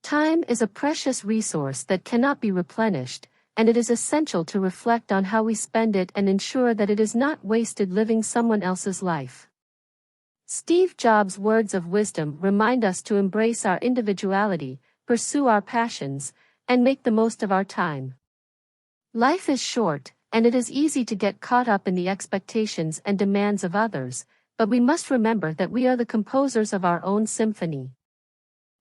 Time is a precious resource that cannot be replenished, and it is essential to reflect on how we spend it and ensure that it is not wasted living someone else's life. Steve Jobs' words of wisdom remind us to embrace our individuality, pursue our passions, and make the most of our time. Life is short, and it is easy to get caught up in the expectations and demands of others, but we must remember that we are the composers of our own symphony.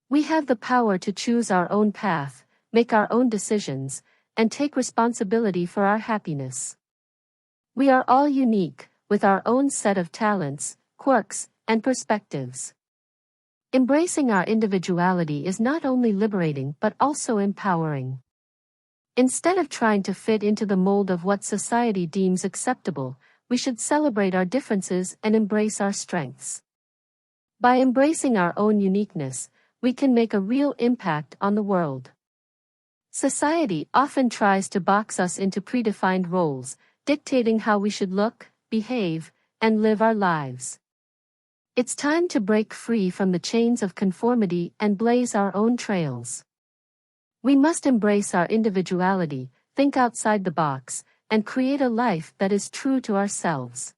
We have the power to choose our own path, make our own decisions, and take responsibility for our happiness. We are all unique, with our own set of talents, quirks, and perspectives. Embracing our individuality is not only liberating but also empowering. Instead of trying to fit into the mold of what society deems acceptable, we should celebrate our differences and embrace our strengths. By embracing our own uniqueness, we can make a real impact on the world. Society often tries to box us into predefined roles, dictating how we should look, behave, and live our lives. It's time to break free from the chains of conformity and blaze our own trails. We must embrace our individuality, think outside the box, and create a life that is true to ourselves.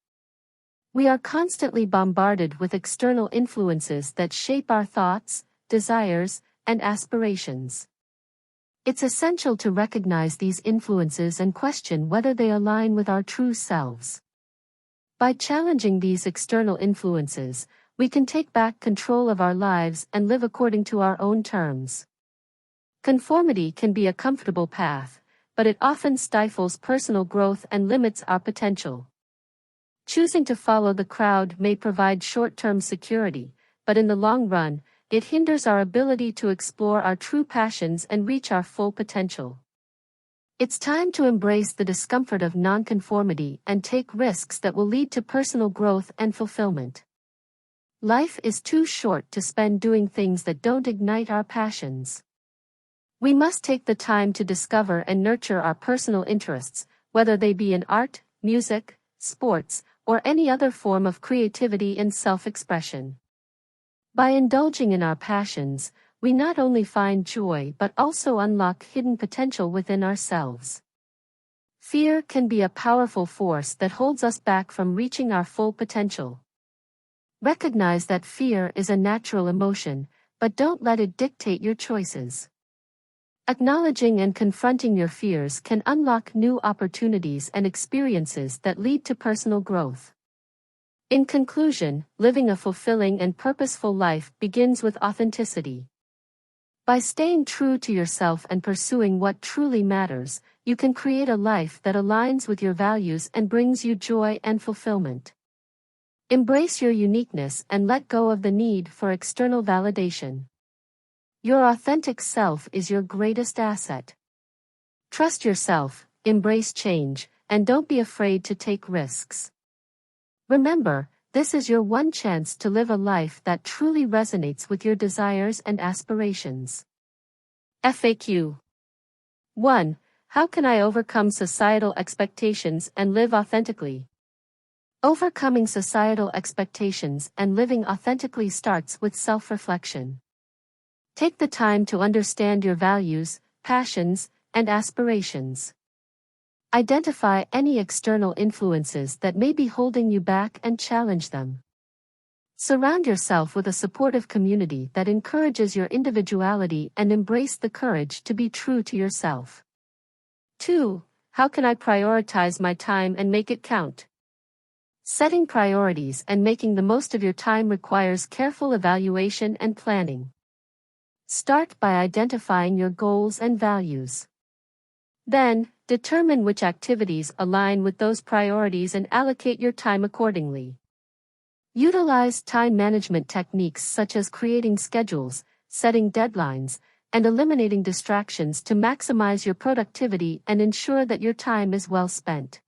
We are constantly bombarded with external influences that shape our thoughts, desires, and aspirations. It's essential to recognize these influences and question whether they align with our true selves. By challenging these external influences, we can take back control of our lives and live according to our own terms. Conformity can be a comfortable path, but it often stifles personal growth and limits our potential. Choosing to follow the crowd may provide short-term security, but in the long run, it hinders our ability to explore our true passions and reach our full potential. It's time to embrace the discomfort of nonconformity and take risks that will lead to personal growth and fulfillment. Life is too short to spend doing things that don't ignite our passions. We must take the time to discover and nurture our personal interests, whether they be in art, music, sports, or any other form of creativity and self-expression. By indulging in our passions, we not only find joy but also unlock hidden potential within ourselves. Fear can be a powerful force that holds us back from reaching our full potential. Recognize that fear is a natural emotion, but don't let it dictate your choices. Acknowledging and confronting your fears can unlock new opportunities and experiences that lead to personal growth. In conclusion, living a fulfilling and purposeful life begins with authenticity. By staying true to yourself and pursuing what truly matters, you can create a life that aligns with your values and brings you joy and fulfillment. Embrace your uniqueness and let go of the need for external validation. Your authentic self is your greatest asset. Trust yourself, embrace change, and don't be afraid to take risks. Remember, this is your one chance to live a life that truly resonates with your desires and aspirations. FAQ 1. How can I overcome societal expectations and live authentically? Overcoming societal expectations and living authentically starts with self-reflection. Take the time to understand your values, passions, and aspirations. Identify any external influences that may be holding you back and challenge them. Surround yourself with a supportive community that encourages your individuality and embrace the courage to be true to yourself. 2. How can I prioritize my time and make it count? Setting priorities and making the most of your time requires careful evaluation and planning. Start by identifying your goals and values. Then, determine which activities align with those priorities and allocate your time accordingly. Utilize time management techniques such as creating schedules, setting deadlines, and eliminating distractions to maximize your productivity and ensure that your time is well spent.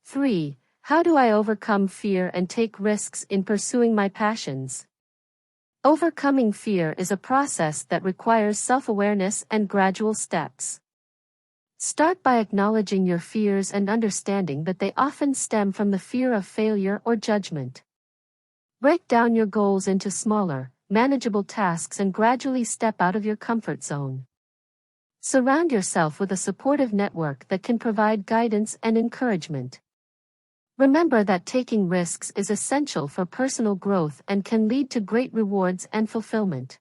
3. How do I overcome fear and take risks in pursuing my passions? Overcoming fear is a process that requires self-awareness and gradual steps. Start by acknowledging your fears and understanding that they often stem from the fear of failure or judgment. Break down your goals into smaller, manageable tasks and gradually step out of your comfort zone. Surround yourself with a supportive network that can provide guidance and encouragement. Remember that taking risks is essential for personal growth and can lead to great rewards and fulfillment.